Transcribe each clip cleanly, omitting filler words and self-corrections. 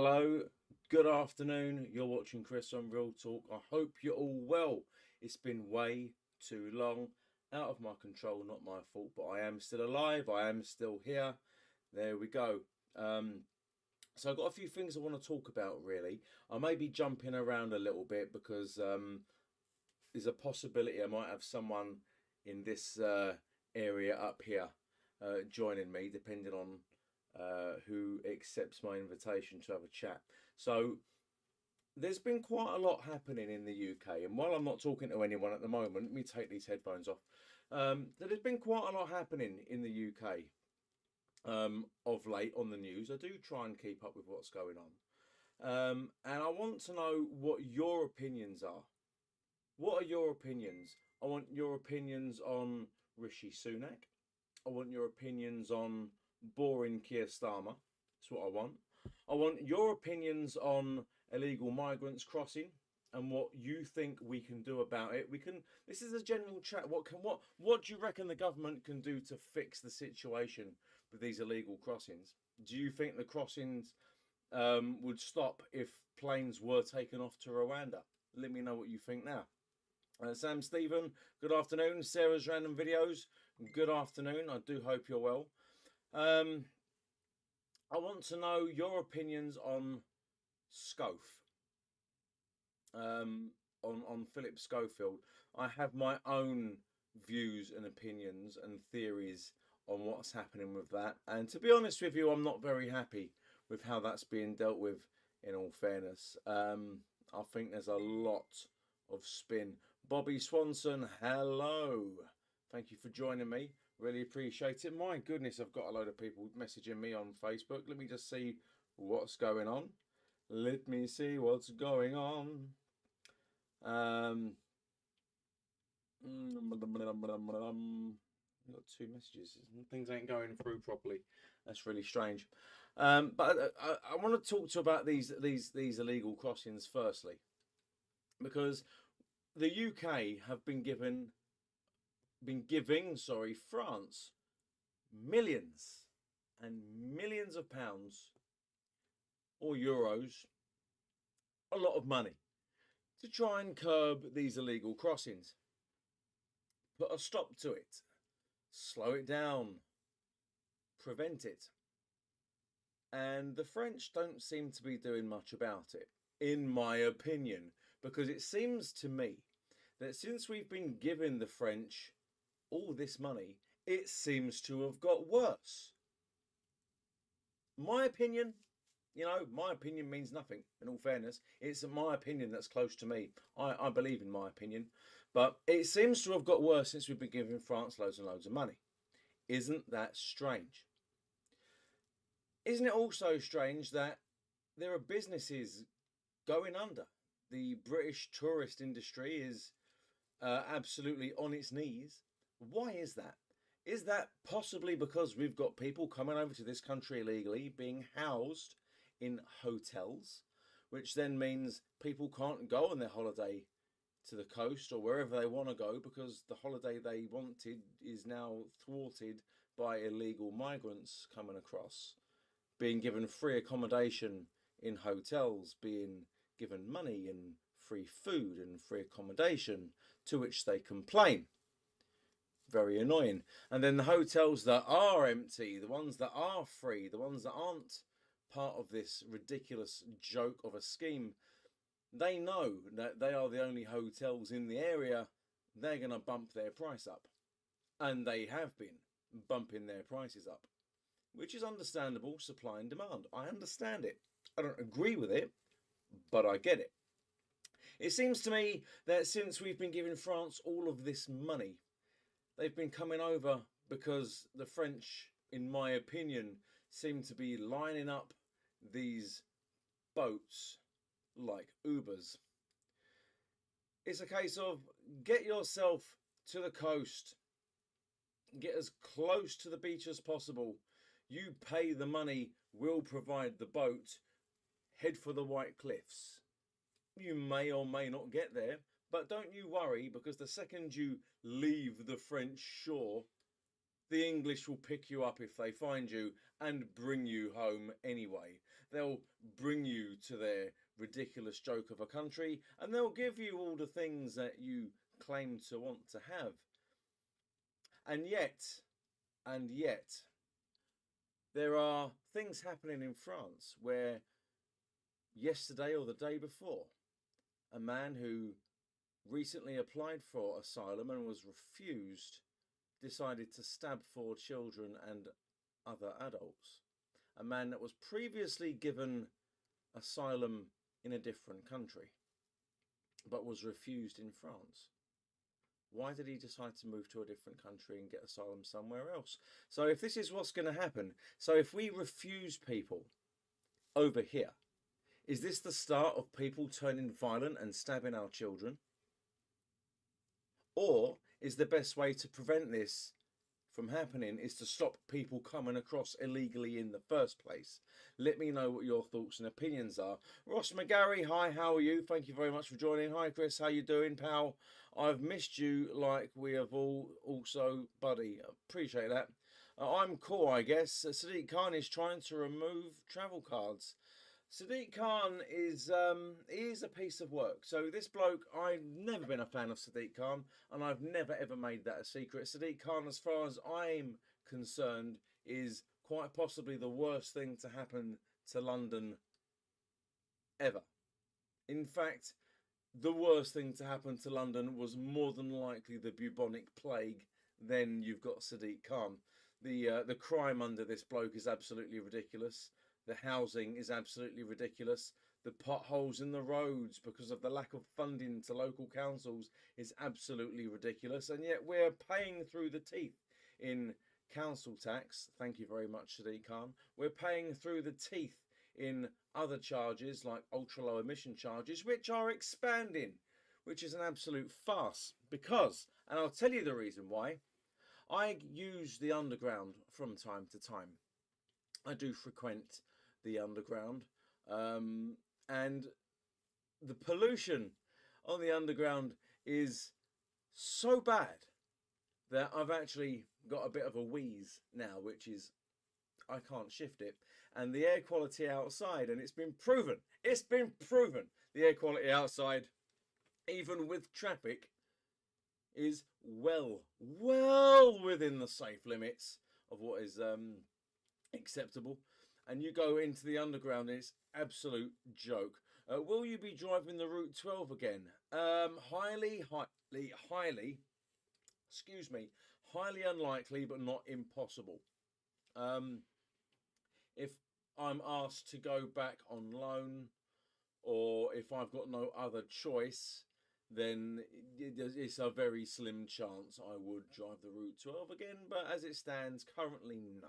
Hello, good afternoon. You're watching Chris on Real Talk. I hope you're all well. It's been way too long, out of my control, not my fault, but I am still alive. I am still here. There we go. So I've got a few things I want to talk about really. I may be jumping around a little bit because there's a possibility I might have someone in this area up here joining me, depending on who accepts my invitation to have a chat. So there's been quite a lot happening in the UK, and while I'm not talking to anyone at the moment, let me take these headphones off. There's been quite a lot happening in the UK of late on the news. I do try and keep up with what's going on, and I want to know what your opinions are. What are your opinions? I want your opinions on Rishi Sunak. I want your opinions on boring Keir Starmer. That's what I want. I want your opinions on illegal migrants crossing and what you think we can do about it. This is a general chat. What do you reckon the government can do to fix the situation with these illegal crossings? Do you think the crossings would stop if planes were taken off to Rwanda? Let me know what you think now. Sam Stephen, good afternoon. Sarah's Random Videos, good afternoon. I do hope you're well. I want to know your opinions on Scove, on Philip Schofield. I have my own views and opinions and theories on what's happening with that. And to be honest with you, I'm not very happy with how that's being dealt with, in all fairness. I think there's a lot of spin. Bobby Swanson, hello. Thank you for joining me. Really appreciate it. My goodness, I've got a load of people messaging me on Facebook. Let me just see what's going on. Let me see what's going on. I've got two messages. Things ain't going through properly. That's really strange. But I want to talk to you about these illegal crossings firstly, because the UK have been giving France millions and millions of pounds or euros, a lot of money, to try and curb these illegal crossings. Put a stop to it, slow it down, prevent it. And the French don't seem to be doing much about it, in my opinion, because it seems to me that since we've been giving the French all this money, it seems to have got worse. My opinion, my opinion means nothing, in all fairness. It's my opinion that's close to me. I believe in my opinion. But it seems to have got worse since we've been giving France loads and loads of money. Isn't that strange? Isn't it also strange that there are businesses going under? The British tourist industry is absolutely on its knees. Why is that? Is that possibly because we've got people coming over to this country illegally, being housed in hotels, which then means people can't go on their holiday to the coast or wherever they want to go because the holiday they wanted is now thwarted by illegal migrants coming across, being given free accommodation in hotels, being given money and free food and free accommodation, to which they complain. Very annoying. And then the hotels that are empty, the ones that are free, the ones that aren't part of this ridiculous joke of a scheme, they know that they are the only hotels in the area. They're going to bump their price up. And they have been bumping their prices up, which is understandable, supply and demand. I understand it. I don't agree with it, but I get it. It seems to me that since we've been giving France all of this money, they've been coming over because the French, in my opinion, seem to be lining up these boats like Ubers. It's a case of get yourself to the coast, get as close to the beach as possible. You pay the money, we'll provide the boat, head for the White Cliffs. You may or may not get there, but don't you worry, because the second you leave the French shore, the English will pick you up if they find you and bring you home anyway. They'll bring you to their ridiculous joke of a country, and they'll give you all the things that you claim to want to have. And yet, there are things happening in France where yesterday or the day before, a man who recently applied for asylum and was refused decided to stab 4 children and other adults. A man that was previously given asylum in a different country but was refused in France. Why did he decide to move to a different country and get asylum somewhere else? So if this is what's going to happen, so if we refuse people over here, is this the start of people turning violent and stabbing our children? Or is the best way to prevent this from happening is to stop people coming across illegally in the first place? Let me know what your thoughts and opinions are. Ross McGarry, hi, how are you? Thank you very much for joining. Hi Chris, how you doing, pal? I've missed you like we have all also, buddy. Appreciate that. I'm cool, I guess. Sadiq Khan is trying to remove travel cards. Sadiq Khan is a piece of work. So this bloke, I've never been a fan of Sadiq Khan, and I've never ever made that a secret. Sadiq Khan, as far as I'm concerned, is quite possibly the worst thing to happen to London ever. In fact, the worst thing to happen to London was more than likely the bubonic plague. Then you've got Sadiq Khan. The crime under this bloke is absolutely ridiculous. The housing is absolutely ridiculous. The potholes in the roads because of the lack of funding to local councils is absolutely ridiculous. And yet we're paying through the teeth in council tax. Thank you very much, Sadiq Khan. We're paying through the teeth in other charges like ultra low emission charges, which are expanding, which is an absolute farce. Because, and I'll tell you the reason why, I use the underground from time to time. I do frequent the underground, and the pollution on the underground is so bad that I've actually got a bit of a wheeze now, which is, I can't shift it. And the air quality outside, and it's been proven, the air quality outside, even with traffic, is well within the safe limits of what is acceptable. And you go into the underground and it's absolute joke. Will you be driving the Route 12 again? Highly unlikely, but not impossible. If I'm asked to go back on loan, or if I've got no other choice, then it's a very slim chance I would drive the Route 12 again. But as it stands currently, no.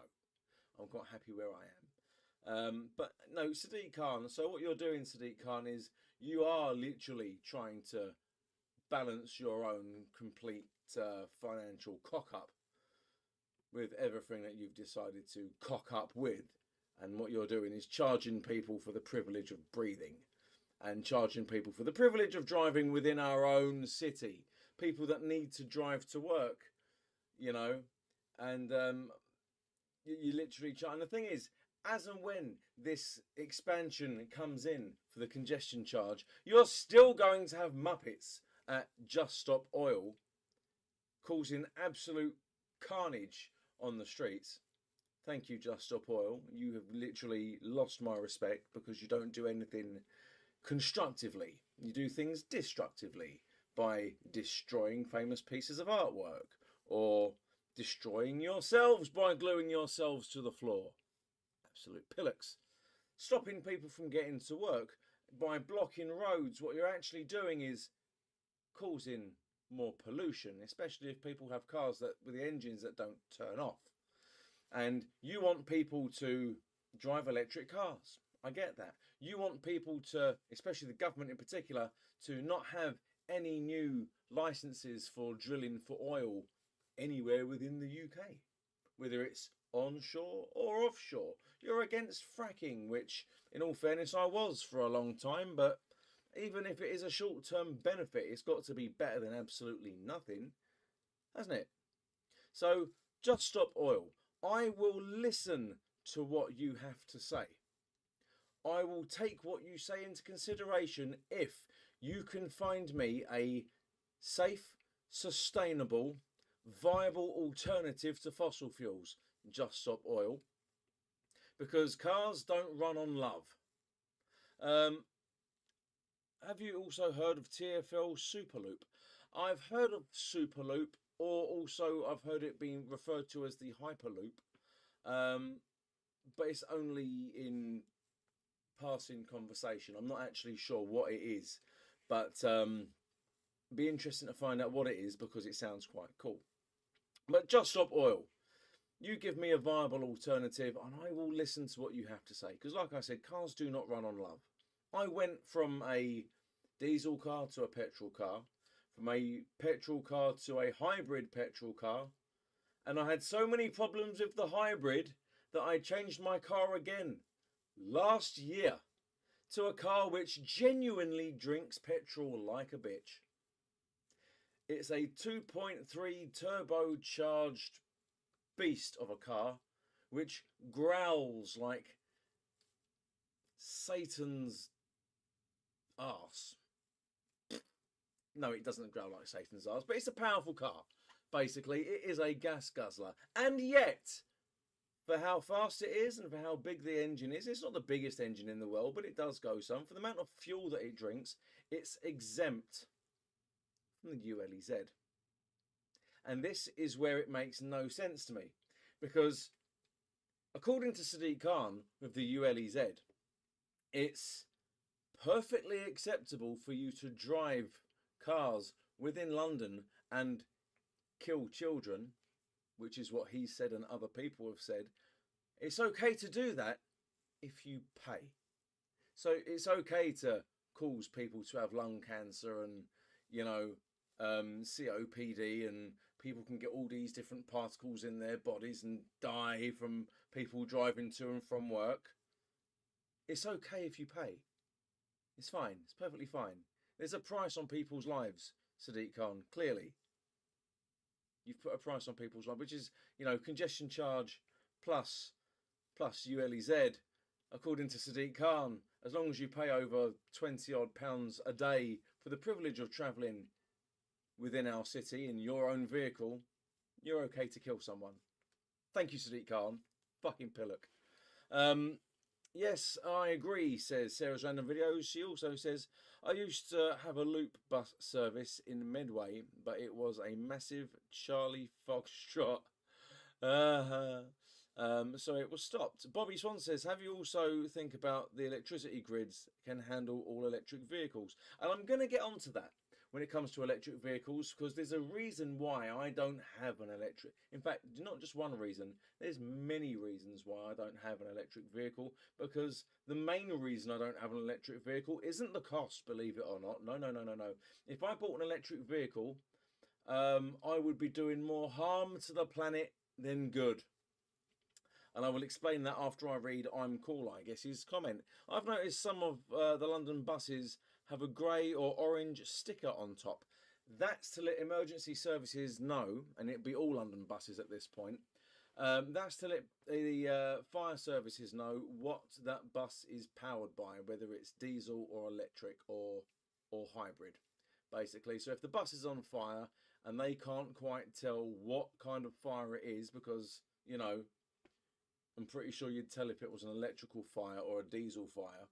I'm quite happy where I am. But no, Sadiq Khan, so what you're doing, Sadiq Khan, is you are literally trying to balance your own complete financial cock-up with everything that you've decided to cock up with. And what you're doing is charging people for the privilege of breathing, and charging people for the privilege of driving within our own city. People that need to drive to work, you know, and you literally charge. And the thing is, as and when this expansion comes in for the congestion charge, you're still going to have muppets at Just Stop Oil causing absolute carnage on the streets. Thank you, Just Stop Oil. You have literally lost my respect because you don't do anything constructively. You do things destructively by destroying famous pieces of artwork or destroying yourselves by gluing yourselves to the floor. Absolute pillocks. Stopping people from getting to work by blocking roads. What you're actually doing is causing more pollution, especially if people have cars that with the engines that don't turn off. And you want people to drive electric cars. I get that. You want people to, especially the government in particular, to not have any new licenses for drilling for oil anywhere within the UK, whether it's onshore or offshore. You're against fracking, which in all fairness I was for a long time, but even if it is a short-term benefit, it's got to be better than absolutely nothing, hasn't it? So Just Stop Oil. I will listen to what you have to say. I will take what you say into consideration if you can find me a safe, sustainable, viable alternative to fossil fuels. Just stop oil. Because cars don't run on love. Have you also heard of TfL Superloop? I've heard of Superloop, or also I've heard it being referred to as the Hyperloop. But it's only in passing conversation. I'm not actually sure what it is, but be interesting to find out what it is because it sounds quite cool. But just stop oil. You give me a viable alternative and I will listen to what you have to say. Because like I said, cars do not run on love. I went from a diesel car to a petrol car, from a petrol car to a hybrid petrol car, and I had so many problems with the hybrid that I changed my car again last year to a car which genuinely drinks petrol like a bitch. It's a 2.3 turbocharged beast of a car which growls like Satan's arse. No, it doesn't growl like Satan's arse, but it's a powerful car. Basically, it is a gas guzzler. And yet, for how fast it is and for how big the engine is, it's not the biggest engine in the world, but it does go some. For the amount of fuel that it drinks, it's exempt from the ULEZ. And this is where it makes no sense to me. Because according to Sadiq Khan with the ULEZ, it's perfectly acceptable for you to drive cars within London and kill children, which is what he said and other people have said. It's okay to do that if you pay. So it's okay to cause people to have lung cancer and, you know, COPD, and people can get all these different particles in their bodies and die from people driving to and from work. It's okay if you pay. It's fine. It's perfectly fine. There's a price on people's lives, Sadiq Khan, clearly. You've put a price on people's lives, which is, you know, congestion charge plus ULEZ, according to Sadiq Khan. As long as you pay over 20 odd pounds a day for the privilege of travelling within our city in your own vehicle, you're okay to kill someone. Thank you, Sadiq Khan. Fucking pillock. Yes, I agree, says Sarah's Random Videos. She also says, I used to have a loop bus service in Medway, but it was a massive Charlie Foxtrot. So it was stopped. Bobby Swan says, have you also think about the electricity grids can handle all electric vehicles? And I'm going to get onto that when it comes to electric vehicles, because there's a reason why I don't have an electric. In fact, not just one reason, there's many reasons why I don't have an electric vehicle, because the main reason I don't have an electric vehicle isn't the cost, believe it or not. No. If I bought an electric vehicle, I would be doing more harm to the planet than good. And I will explain that after I read I'm Cool, I guess, his comment. I've noticed some of the London buses have a grey or orange sticker on top. That's to let emergency services know, and it'd be all London buses at this point, that's to let the fire services know what that bus is powered by, whether it's diesel or electric or hybrid, basically. So if the bus is on fire and they can't quite tell what kind of fire it is, because, you know, I'm pretty sure you'd tell if it was an electrical fire or a diesel fire.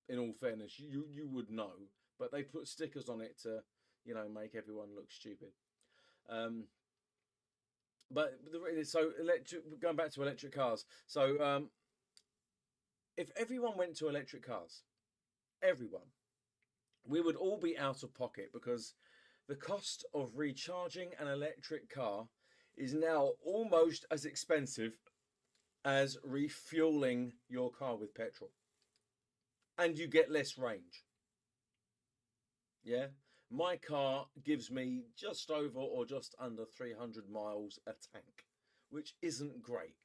In all fairness, you would know, but they put stickers on it to, you know, make everyone look stupid. But so electric. Going back to electric cars. So if everyone went to electric cars, everyone, we would all be out of pocket, because the cost of recharging an electric car is now almost as expensive as refueling your car with petrol. And you get less range. Yeah? My car gives me just over or just under 300 miles a tank, which isn't great.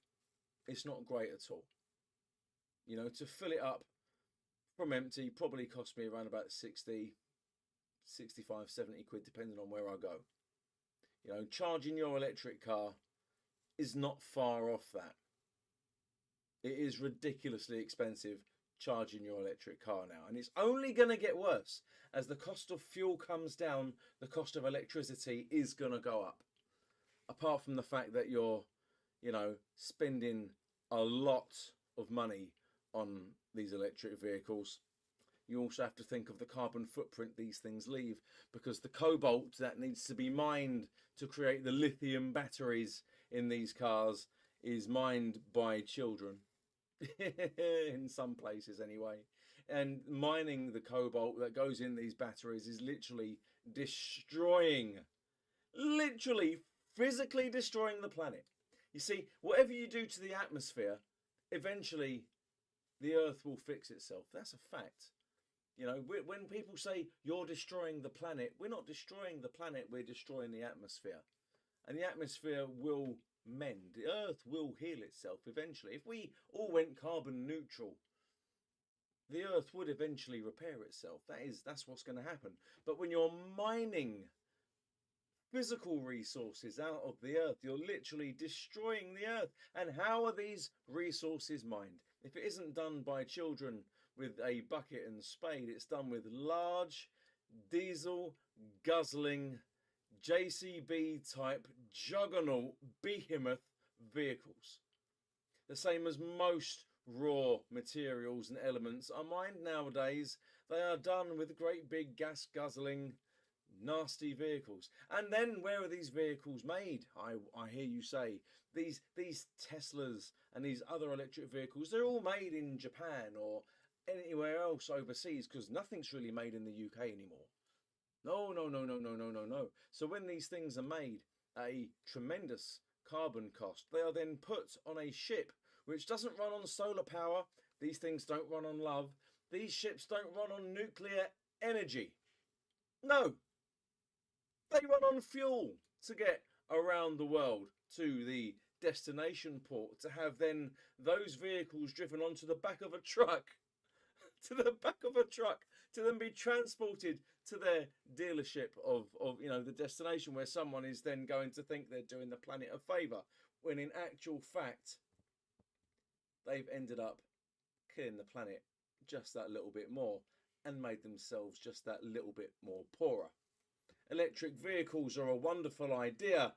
It's not great at all. You know, to fill it up from empty probably cost me around about 60, 65, 70 quid, depending on where I go. You know, charging your electric car is not far off that. It is ridiculously expensive charging your electric car now, and it's only going to get worse as the cost of fuel comes down. The cost of electricity is going to go up, apart from the fact that you're, you know, spending a lot of money on these electric vehicles. You also have to think of the carbon footprint these things leave, because the cobalt that needs to be mined to create the lithium batteries in these cars is mined by children in some places anyway. And mining the cobalt that goes in these batteries is literally physically destroying the planet. You see, whatever you do to the atmosphere, eventually the earth will fix itself. That's a fact. You know, when people say you're destroying the planet, we're not destroying the planet, we're destroying the atmosphere. And the atmosphere will mend. The earth will heal itself eventually. If we all went carbon neutral, the earth would eventually repair itself. That's what's going to happen. But when you're mining physical resources out of the earth, you're literally destroying the earth. And how are these resources mined? If it isn't done by children with a bucket and spade, it's done with large diesel guzzling JCB type juggernaut behemoth vehicles. The same as most raw materials and elements are mined nowadays. They are done with great big gas guzzling nasty vehicles. And then where are these vehicles made? I hear you say these Teslas and these other electric vehicles, they're all made in Japan or anywhere else overseas, because nothing's really made in the UK anymore. No. So when these things are made at a tremendous carbon cost, they are then put on a ship which doesn't run on solar power. These things don't run on love. These ships don't run on nuclear energy. No, they run on fuel to get around the world to the destination port, to have then those vehicles driven onto the back of a truck to then be transported to their dealership of you know, the destination, where someone is then going to think they're doing the planet a favour, when in actual fact they've ended up killing the planet just that little bit more and made themselves just that little bit more poorer. Electric vehicles are a wonderful idea,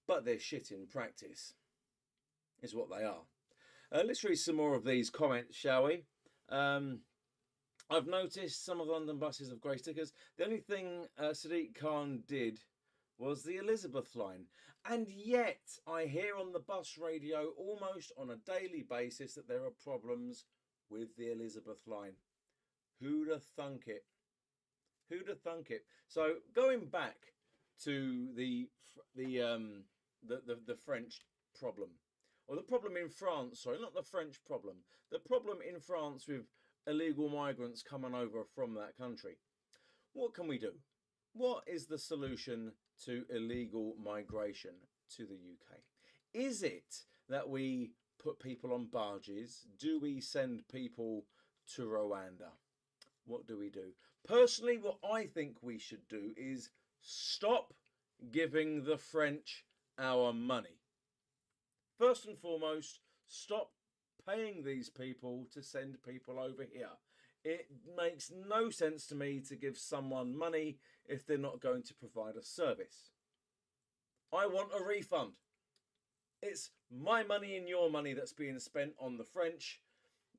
but they're shit in practice, is what they are. Let's read some more of these comments, shall we? I've noticed some of the London buses have grey stickers. The only thing Sadiq Khan did was the Elizabeth line. And yet I hear on the bus radio almost on a daily basis that there are problems with the Elizabeth line. Who'd have thunk it? Who'd have thunk it? So going back to the French problem, or the problem in France, sorry, not the French problem, the problem in France with illegal migrants coming over from that country. What can we do? What is the solution to illegal migration to the UK? Is it that we put people on barges? Do we send people to Rwanda? What do we do? Personally, what I think we should do is stop giving the French our money. First and foremost, stop paying these people to send people over here. It makes no sense to me to give someone money if they're not going to provide a service. I want a refund. It's my money and your money that's being spent on the French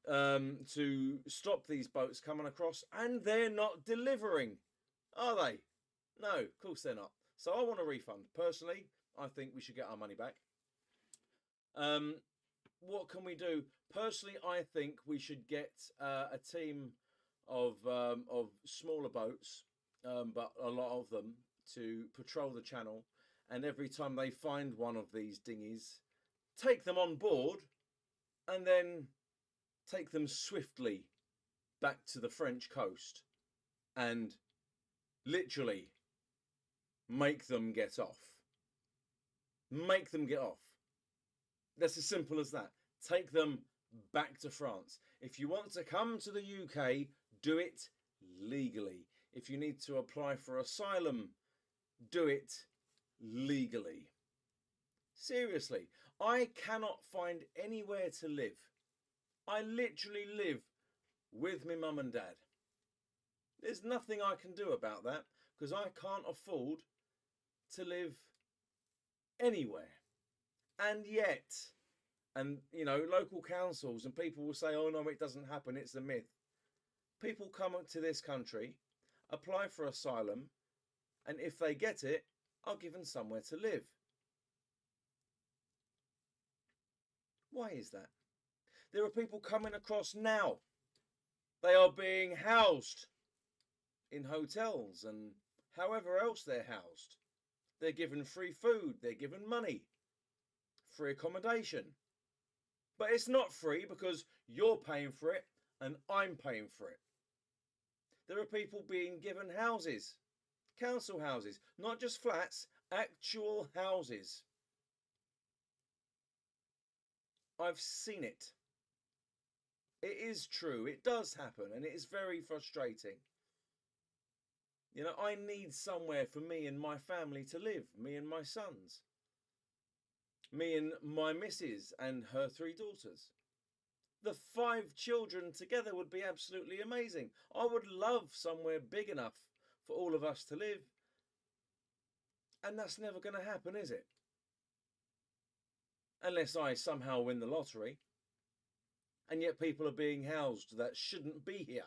to stop these boats coming across, and they're not delivering, are they? No, of course they're not. So I want a refund. Personally, I think we should get our money back. What can we do? Personally, I think we should get a team of smaller boats, but a lot of them, to patrol the channel, and every time they find one of these dinghies, take them on board and then take them swiftly back to the French coast and literally make them get off. Make them get off. That's as simple as that. Take them back to France. If you want to come to the UK, do it legally. If you need to apply for asylum, do it legally. Seriously, I cannot find anywhere to live I literally live with my mum and dad. There's nothing I can do about that because I can't afford to live anywhere. And yet, and you know, local councils and people will say, oh no, it doesn't happen, it's a myth. People come to this country, apply for asylum, and if they get it, are given somewhere to live. Why is that? There are people coming across now. They are being housed in hotels and however else they're housed. They're given free food, they're given money, free accommodation. But it's not free because you're paying for it and I'm paying for it. There are people being given houses, council houses, not just flats, actual houses. I've seen it. It is true. It does happen and it is very frustrating. You know, I need somewhere for me and my family to live, me and my sons, me and my missus and her 3 daughters. The 5 children together would be absolutely amazing. I would love somewhere big enough for all of us to live. And that's never going to happen, is it? Unless I somehow win the lottery. And yet people are being housed that shouldn't be here.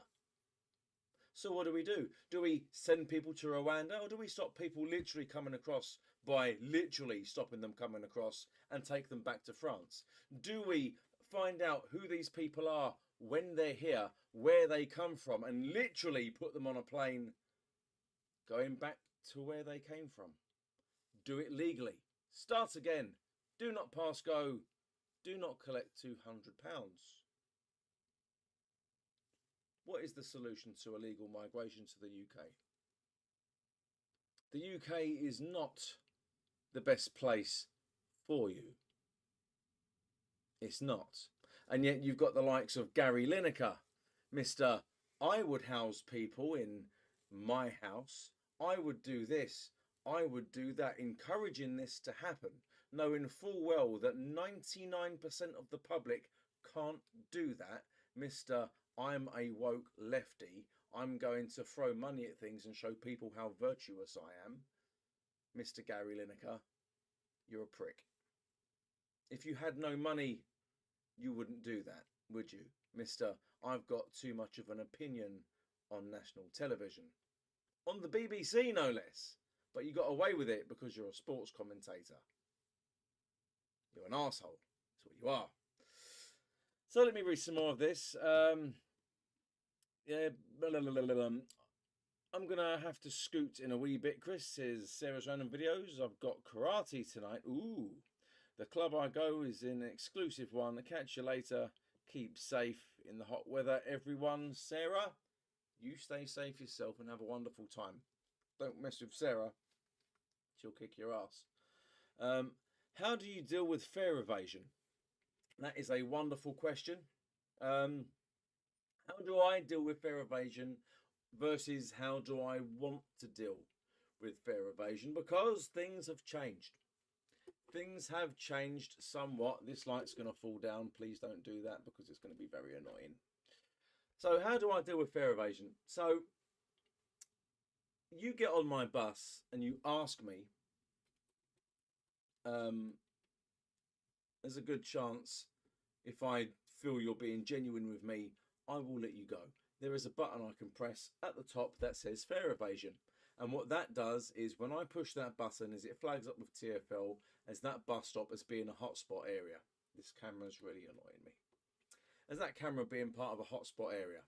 So what do? Do we send people to Rwanda, or do we stop people literally coming across by literally stopping them coming across and take them back to France? Do we find out who these people are when they're here, where they come from, and literally put them on a plane going back to where they came from? Do it legally. Start again. Do not pass go. Do not collect £200. What is the solution to illegal migration to the UK? The UK is not the best place for you. It's not. And yet you've got the likes of Gary Lineker, Mr. I would house people in my house. I would do this. I would do that, encouraging this to happen, knowing full well that 99% of the public can't do that. Mr. I'm a woke lefty. I'm going to throw money at things and show people how virtuous I am. Mr. Gary Lineker, you're a prick. If you had no money, you wouldn't do that, would you? Mr. I've got too much of an opinion on national television. On the BBC, no less. But you got away with it because you're a sports commentator. You're an arsehole. That's what you are. So let me read some more of this. I'm going to have to scoot in a wee bit. Chris says, Sarah's random videos. I've got karate tonight. Ooh. The club I go is an exclusive one. I'll catch you later. Keep safe in the hot weather, everyone. Sarah, you stay safe yourself and have a wonderful time. Don't mess with Sarah. She'll kick your ass. How do you deal with fare evasion? That is a wonderful question. How do I deal with fare evasion versus how do I want to deal with fare evasion? Because things have changed. Things have changed somewhat. This light's going to fall down. Please don't do that because it's going to be very annoying. So how do I deal with fare evasion? So you get on my bus and you ask me, there's a good chance if I feel you're being genuine with me, I will let you go. There is a button I can press at the top that says fare evasion. And what that does is when I push that button is it flags up with TfL as that bus stop as being a hotspot area. This camera's really annoying me. As that camera being part of a hotspot area.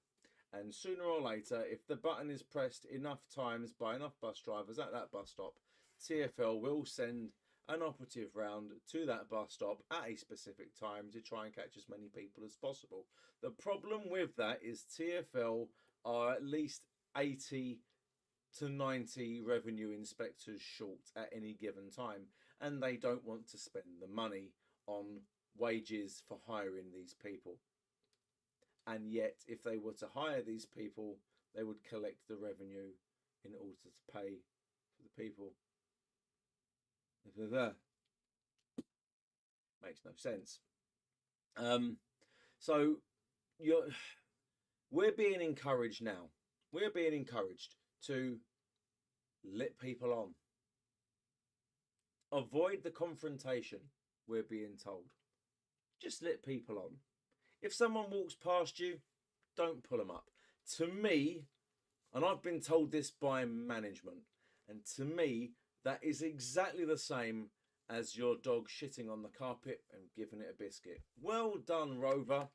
And sooner or later, if the button is pressed enough times by enough bus drivers at that bus stop, TfL will send an operative round to that bus stop at a specific time to try and catch as many people as possible. The problem with that is TfL are at least 80 to 90 revenue inspectors short at any given time, and they don't want to spend the money on wages for hiring these people. And yet, if they were to hire these people, they would collect the revenue in order to pay for the people. Makes no sense. So we're being encouraged now. We're being encouraged to let people on. Avoid the confrontation, we're being told. Just let people on. If someone walks past you, don't pull them up. To me, and I've been told this by management, and to me, that is exactly the same as your dog shitting on the carpet and giving it a biscuit. Well done, Rover.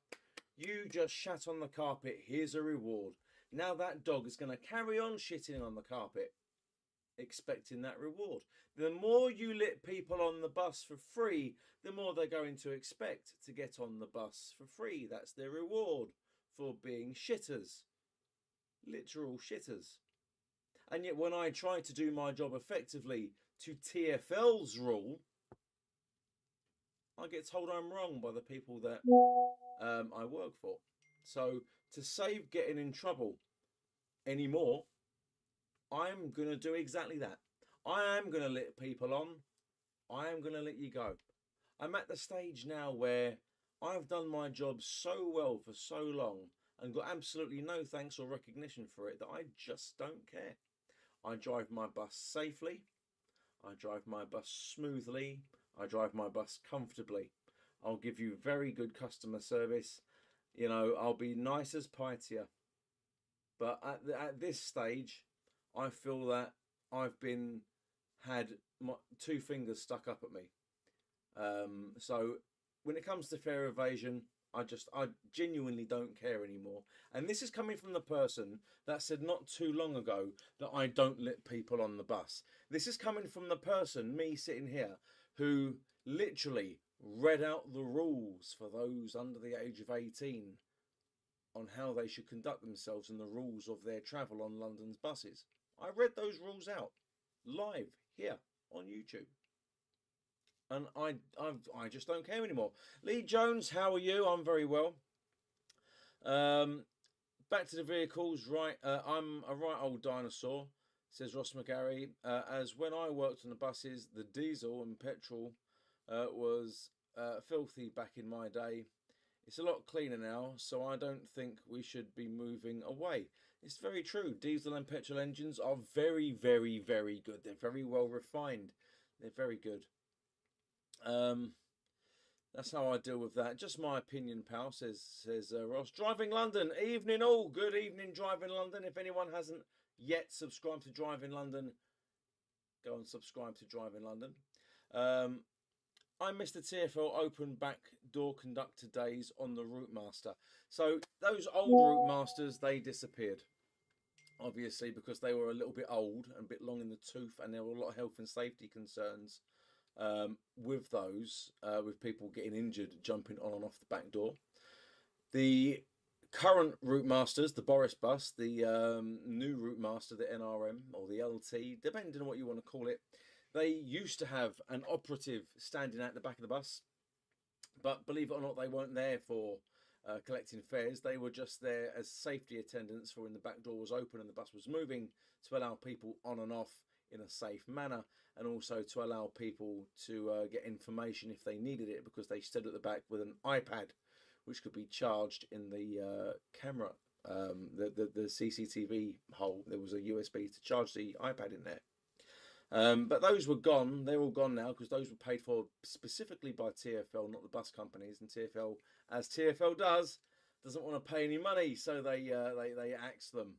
You just shat on the carpet. Here's a reward. Now that dog is going to carry on shitting on the carpet, expecting that reward. The more you let people on the bus for free, the more they're going to expect to get on the bus for free. That's their reward for being shitters. Literal shitters. And yet when I try to do my job effectively to TfL's rule, I get told I'm wrong by the people that I work for. So to save getting in trouble anymore, I'm going to do exactly that. I am going to let people on. I am going to let you go. I'm at the stage now where I've done my job so well for so long and got absolutely no thanks or recognition for it that I just don't care. I drive my bus safely. I drive my bus smoothly. I drive my bus comfortably. I'll give you very good customer service. You know, I'll be nice as pie to you. But at this stage, I feel that I've had my 2 fingers stuck up at me. So when it comes to fare evasion, I genuinely don't care anymore. And this is coming from the person that said not too long ago that I don't let people on the bus. This is coming from the person, me sitting here, who literally read out the rules for those under the age of 18 on how they should conduct themselves and the rules of their travel on London's buses. I read those rules out live here on YouTube. And I just don't care anymore. Lee Jones, how are you? I'm very well. Back to the vehicles, right? I'm a right old dinosaur, says Ross McGarry. As when I worked on the buses, the diesel and petrol was filthy back in my day. It's a lot cleaner now, so I don't think we should be moving away. It's very true. Diesel and petrol engines are very, very, very good. They're very well refined. They're very good. That's how I deal with that. Just my opinion, pal, says Ross. Driving London, evening all. Good evening, Driving London. If anyone hasn't yet subscribed to Driving London, go and subscribe to Driving London. I missed the TfL open back door conductor days on the Route Master. So those old Route Masters, they disappeared. Obviously, because they were a little bit old and a bit long in the tooth, and there were a lot of health and safety concerns with those, with people getting injured jumping on and off the back door. The current Route Masters, the Boris bus, the new Route Master, the NRM or the LT, depending on what you want to call it, they used to have an operative standing at the back of the bus, but believe it or not, they weren't there for collecting fares. They were just there as safety attendants for when the back door was open and the bus was moving, to allow people on and off in a safe manner, and also to allow people to get information if they needed it, because they stood at the back with an iPad which could be charged in the camera, the CCTV hole. There was a USB to charge the iPad in there. But those were gone. They're all gone now, because those were paid for specifically by TfL, not the bus companies. And TfL, as TfL doesn't want to pay any money, so they axe them.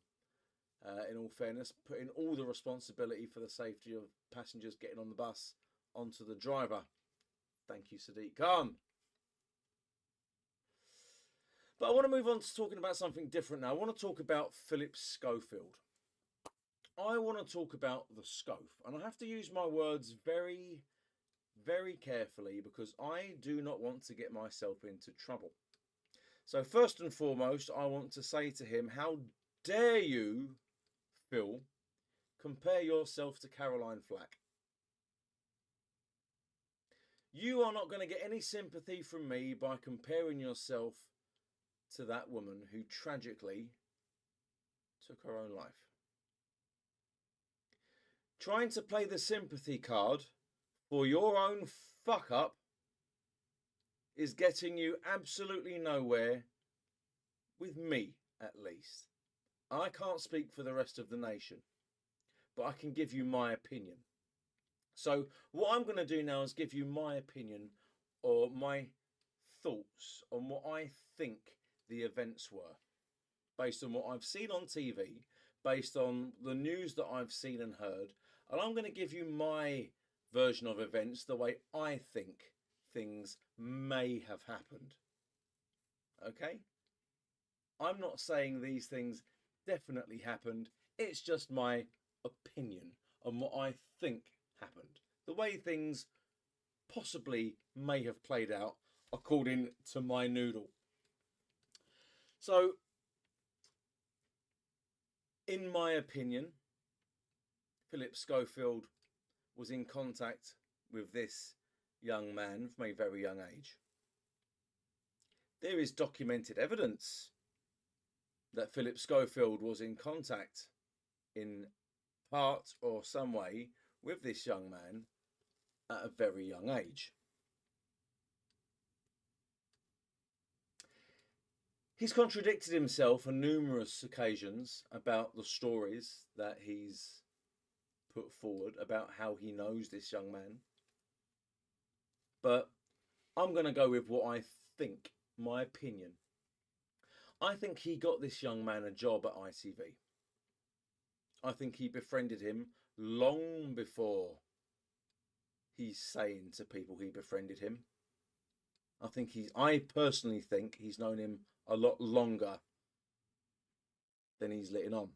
In all fairness, putting all the responsibility for the safety of passengers getting on the bus onto the driver. Thank you, Sadiq Khan. But I want to move on to talking about something different now. I want to talk about Philip Schofield. I want to talk about the Scof, and I have to use my words very, very carefully, because I do not want to get myself into trouble. So first and foremost, I want to say to him, how dare you, Phil, compare yourself to Caroline Flack? You are not going to get any sympathy from me by comparing yourself to that woman who tragically took her own life. Trying to play the sympathy card for your own fuck up is getting you absolutely nowhere with me at least. I can't speak for the rest of the nation, but I can give you my opinion. So what I'm going to do now is give you my opinion or my thoughts on what I think the events were, based on what I've seen on TV, based on the news that I've seen and heard, and I'm going to give you my version of events, the way I think things may have happened. Okay? I'm not saying these things definitely happened, it's just my opinion on what I think happened, the way things possibly may have played out according to my noodle. So, in my opinion, Philip Schofield was in contact with this young man from a very young age. There is documented evidence that Philip Schofield was in contact in part or some way with this young man at a very young age. He's contradicted himself on numerous occasions about the stories that he's put forward about how he knows this young man. But I'm going to go with what I think, my opinion. I think he got this young man a job at ITV. I think he befriended him long before he's saying to people he befriended him. I personally think he's known him a lot longer than he's letting on.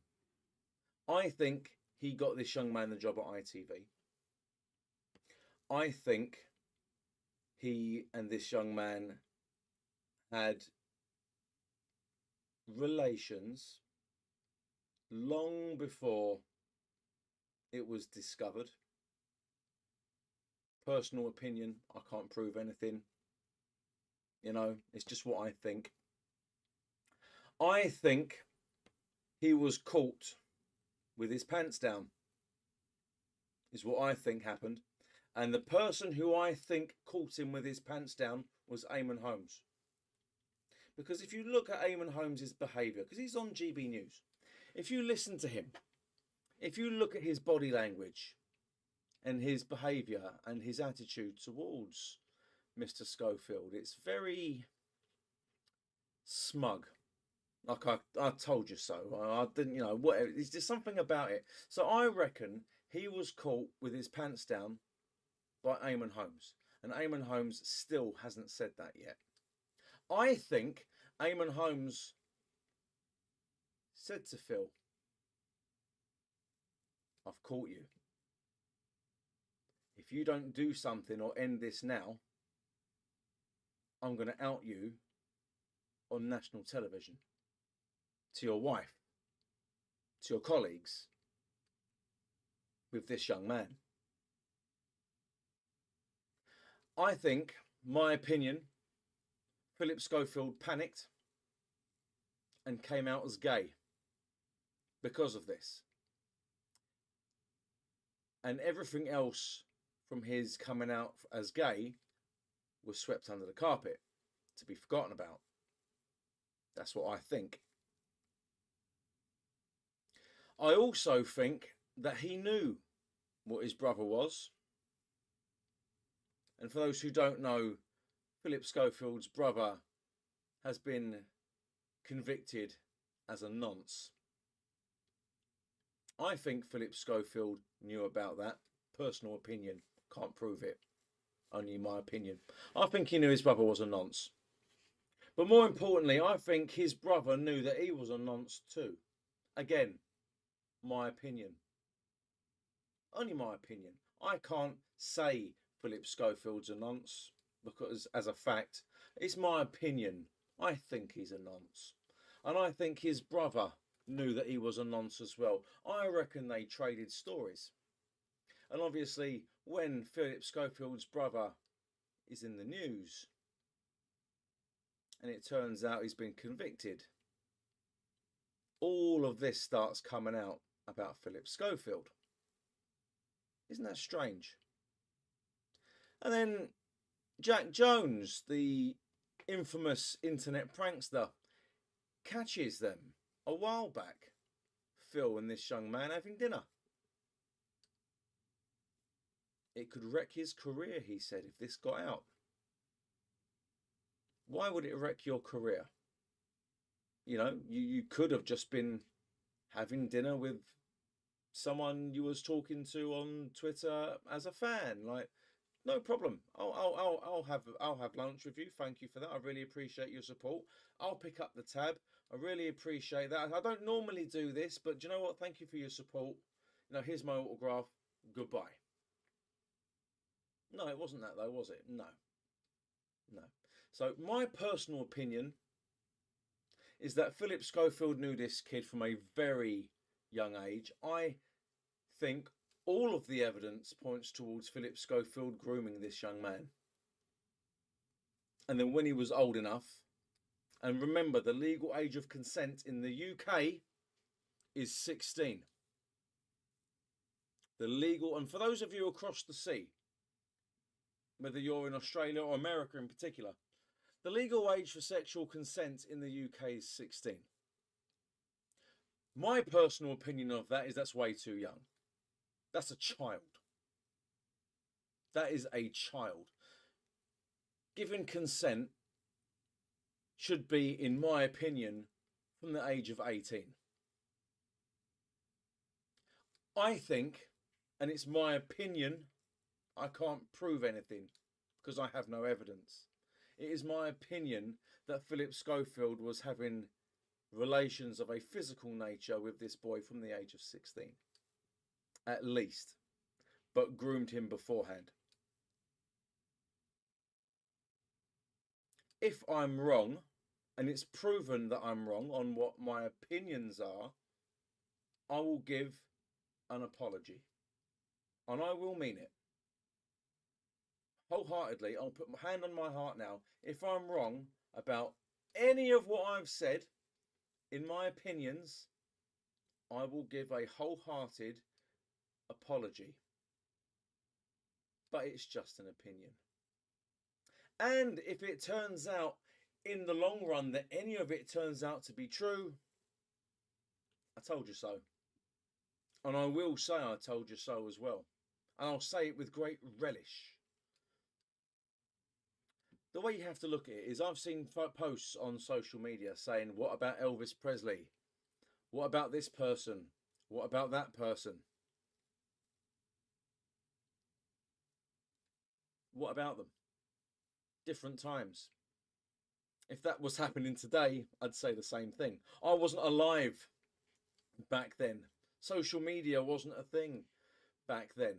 I think he got this young man the job at ITV. I think he and this young man had relations long before it was discovered. Personal opinion, I can't prove anything. You know, it's just what I think. I think he was caught with his pants down, is what I think happened. And the person who I think caught him with his pants down was Eamon Holmes. Because if you look at Eamon Holmes' behaviour, because he's on GB News, if you listen to him, if you look at his body language and his behaviour and his attitude towards Mr. Schofield, it's very smug. Like I told you so. I didn't, you know, whatever. There's just something about it. So I reckon he was caught with his pants down by Eamon Holmes. And Eamon Holmes still hasn't said that yet. I think Eamon Holmes said to Phil, I've caught you. If you don't do something or end this now, I'm going to out you on national television, to your wife, to your colleagues, with this young man. I think, my opinion, Philip Schofield panicked and came out as gay because of this. And everything else from his coming out as gay was swept under the carpet, to be forgotten about. That's what I think. I also think that he knew what his brother was. And for those who don't know, Philip Schofield's brother has been convicted as a nonce. I think Philip Schofield knew about that. Personal opinion, can't prove it. Only my opinion. I think he knew his brother was a nonce. But more importantly, I think his brother knew that he was a nonce too. Again, my opinion. Only my opinion. I can't say Philip Schofield's a nonce because, as a fact, it's my opinion. I think he's a nonce. And I think his brother knew that he was a nonce as well. I reckon they traded stories. And obviously, when Philip Schofield's brother is in the news and it turns out he's been convicted, all of this starts coming out about Philip Schofield. Isn't that strange? And then Jack Jones, the infamous internet prankster, catches them a while back, Phil and this young man having dinner. It could wreck his career, he said, if this got out. Why would it wreck your career? You know, you could have just been having dinner with someone you was talking to on Twitter as a fan. Like, no problem. I'll have lunch with you. Thank you for that. I really appreciate your support. I'll pick up the tab. I really appreciate that. I don't normally do this, but do you know what? Thank you for your support. You know, here's my autograph. Goodbye. No, it wasn't that though, was it? No. No. So my personal opinion is that Philip Schofield knew this kid from a very young age. I think all of the evidence points towards Philip Schofield grooming this young man. And then when he was old enough, and remember the legal age of consent in the UK is 16. The legal, and for those of you across the sea, whether you're in Australia or America in particular, the legal age for sexual consent in the UK is 16. My personal opinion of that is that's way too young. That's a child. That is a child. Giving consent should be, in my opinion, from the age of 18. I think, and it's my opinion, I can't prove anything because I have no evidence. It is my opinion that Philip Schofield was having relations of a physical nature with this boy from the age of 16. At least. But groomed him beforehand. If I'm wrong, and it's proven that I'm wrong on what my opinions are, I will give an apology. And I will mean it. Wholeheartedly, I'll put my hand on my heart now. If I'm wrong about any of what I've said, in my opinions, I will give a wholehearted apology. But it's just an opinion. And if it turns out in the long run that any of it turns out to be true, I told you so. And I will say I told you so as well. And I'll say it with great relish. The way you have to look at it is I've seen posts on social media saying, what about Elvis Presley? What about this person? What about that person? What about them? Different times. If that was happening today, I'd say the same thing. I wasn't alive back then. Social media wasn't a thing back then.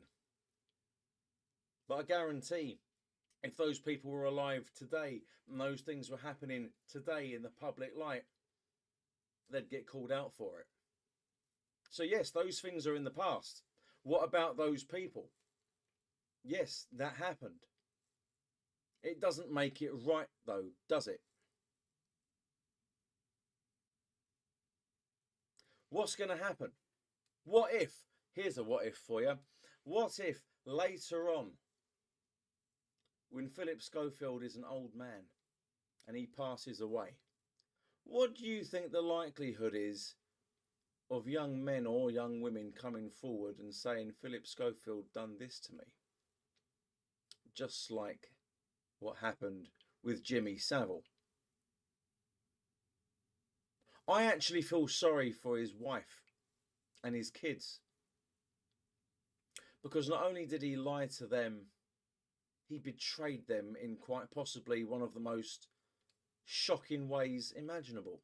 But I guarantee if those people were alive today and those things were happening today in the public light, they'd get called out for it. So yes, those things are in the past. What about those people? Yes, that happened. It doesn't make it right though, does it? What's going to happen? What if, here's a what if for you. What if later on, when Philip Schofield is an old man and he passes away, what do you think the likelihood is of young men or young women coming forward and saying, Philip Schofield done this to me? Just like what happened with Jimmy Savile. I actually feel sorry for his wife and his kids. Because not only did he lie to them, he betrayed them in quite possibly one of the most shocking ways imaginable.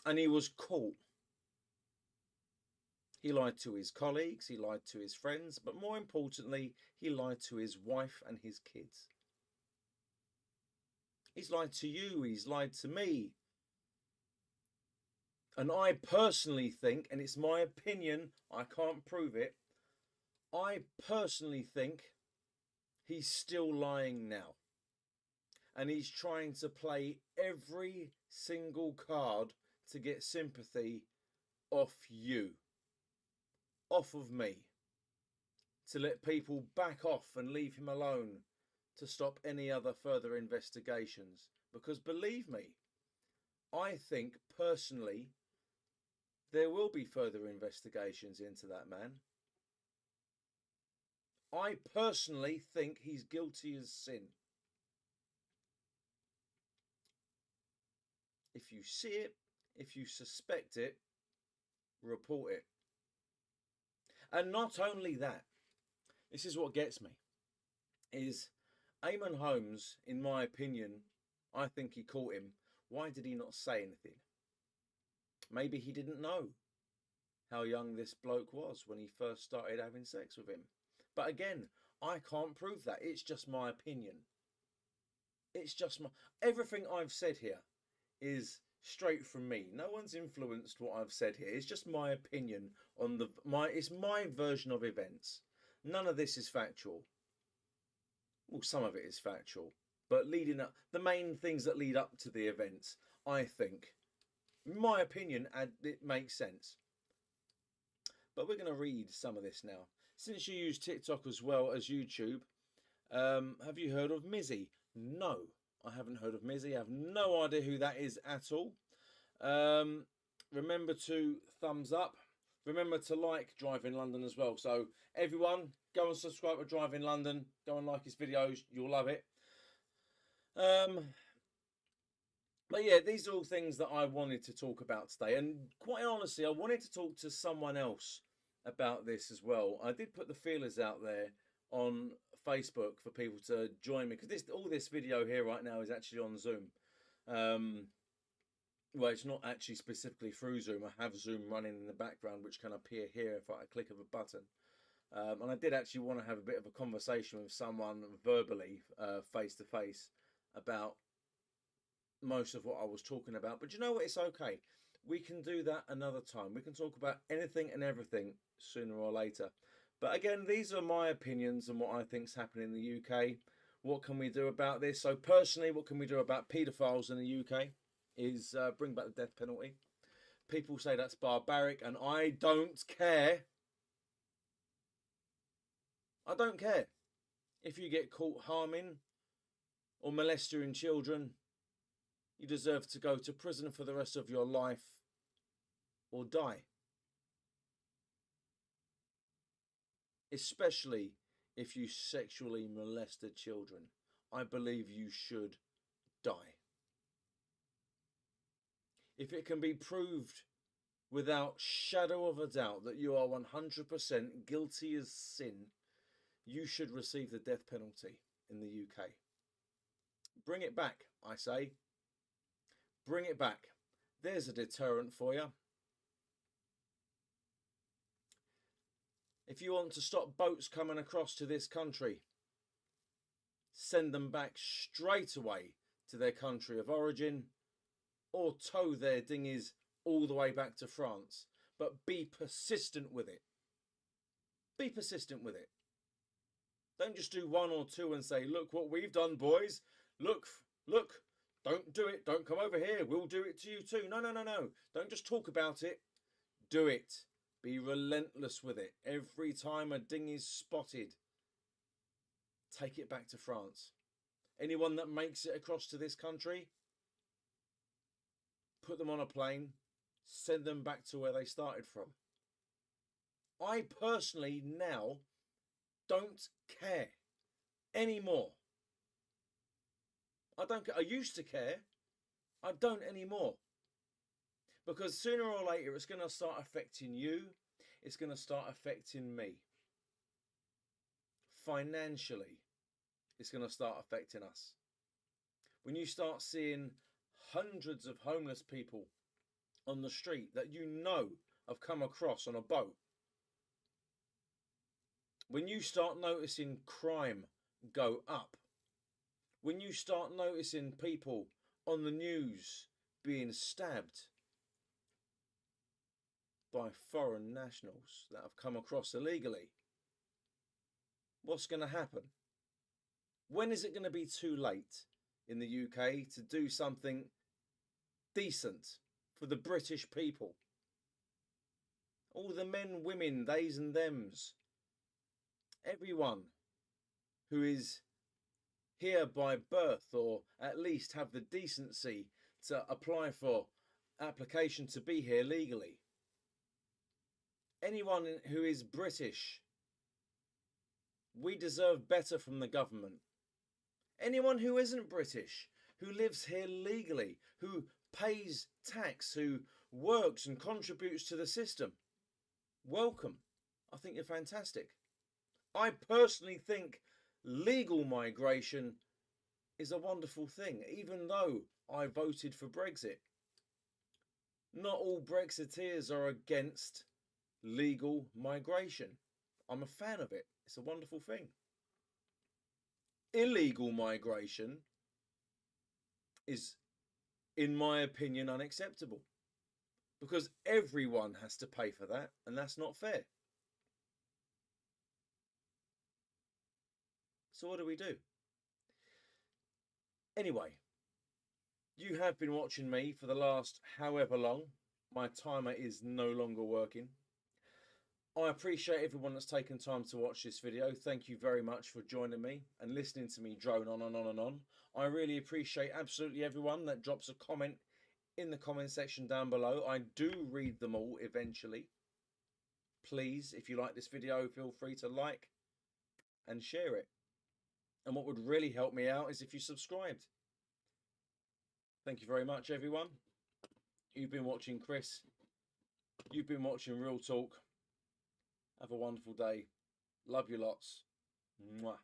And he was caught. He lied to his colleagues, he lied to his friends, but more importantly, he lied to his wife and his kids. He's lied to you, he's lied to me. And I personally think, and it's my opinion, I can't prove it, I personally think he's still lying now. And he's trying to play every single card to get sympathy off you, off of me, to let people back off and leave him alone to stop any other further investigations. Because believe me, I think personally there will be further investigations into that man. I personally think he's guilty as sin. If you see it, if you suspect it, report it. And not only that, this is what gets me, is Eamon Holmes, in my opinion, I think he caught him. Why did he not say anything? Maybe he didn't know how young this bloke was when he first started having sex with him. But again, I can't prove that. It's just my opinion. It's just my... Everything I've said here is straight from me. No one's influenced what I've said here. It's just my opinion on it's my version of events. None of this is factual. Well, some of it is factual, but leading up, the main things that lead up to the events, I think, in my opinion, it makes sense. But we're going to read some of this now. Since you use TikTok as well as YouTube, have you heard of Mizzy? No, I haven't heard of Mizzy. I have no idea who that is at all. Remember to thumbs up. Remember to like Drive in London as well. So everyone, go and subscribe to Drive in London. Go and like his videos. You'll love it. But yeah, these are all things that I wanted to talk about today. And quite honestly, I wanted to talk to someone else about this as well. I did put the feelers out there on Facebook for people to join me, because all this video here right now is actually on Zoom. Well, it's not actually specifically through Zoom. I have Zoom running in the background, which can appear here if I click of a button. And I did actually want to have a bit of a conversation with someone verbally, face to face, about most of what I was talking about. But you know what? It's okay. We can do that another time. We can talk about anything and everything sooner or later. But again, these are my opinions and what I think is happening in the UK. What can we do about this? So personally, what can we do about paedophiles in the UK is bring back the death penalty. People say that's barbaric, and I don't care. I don't care. If you get caught harming or molesting children, you deserve to go to prison for the rest of your life or die. Especially if you sexually molested children. I believe you should die. If it can be proved without shadow of a doubt that you are 100% guilty as sin, you should receive the death penalty in the UK. Bring it back, I say. Bring it back. There's a deterrent for you. If you want to stop boats coming across to this country, send them back straight away to their country of origin, or tow their dinghies all the way back to France. But be persistent with it. Be persistent with it. Don't just do one or two and say, look what we've done, boys. Look, look. Don't do it. Don't come over here. We'll do it to you too. No, no, no, no. Don't just talk about it. Do it. Be relentless with it. Every time a dinghy's spotted, take it back to France. Anyone that makes it across to this country, put them on a plane, send them back to where they started from. I personally now don't care anymore. I used to care. I don't anymore. Because sooner or later it's going to start affecting you. It's going to start affecting me. Financially, it's going to start affecting us. When you start seeing hundreds of homeless people on the street that you know have come across on a boat. When you start noticing crime go up. When you start noticing people on the news being stabbed by foreign nationals that have come across illegally, what's going to happen? When is it going to be too late in the UK to do something decent for the British people? All the men, women, theys and thems, everyone who is here by birth, or at least have the decency to apply for application to be here legally. Anyone who is British, we deserve better from the government. Anyone who isn't British, who lives here legally, who pays tax, who works and contributes to the system, welcome. I think you're fantastic. I personally think legal migration is a wonderful thing, even though I voted for Brexit. Not all Brexiteers are against legal migration. I'm a fan of it. It's a wonderful thing. Illegal migration is, in my opinion, unacceptable, because everyone has to pay for that, and that's not fair. So what do we do? Anyway, you have been watching me for the last however long. My timer is no longer working. I appreciate everyone that's taken time to watch this video. Thank you very much for joining me and listening to me drone on and on and on. I really appreciate absolutely everyone that drops a comment in the comment section down below. I do read them all eventually. Please, if you like this video, feel free to like and share it. And what would really help me out is if you subscribed. Thank you very much, everyone. You've been watching Chris. You've been watching Real Talk. Have a wonderful day. Love you lots. Mwah.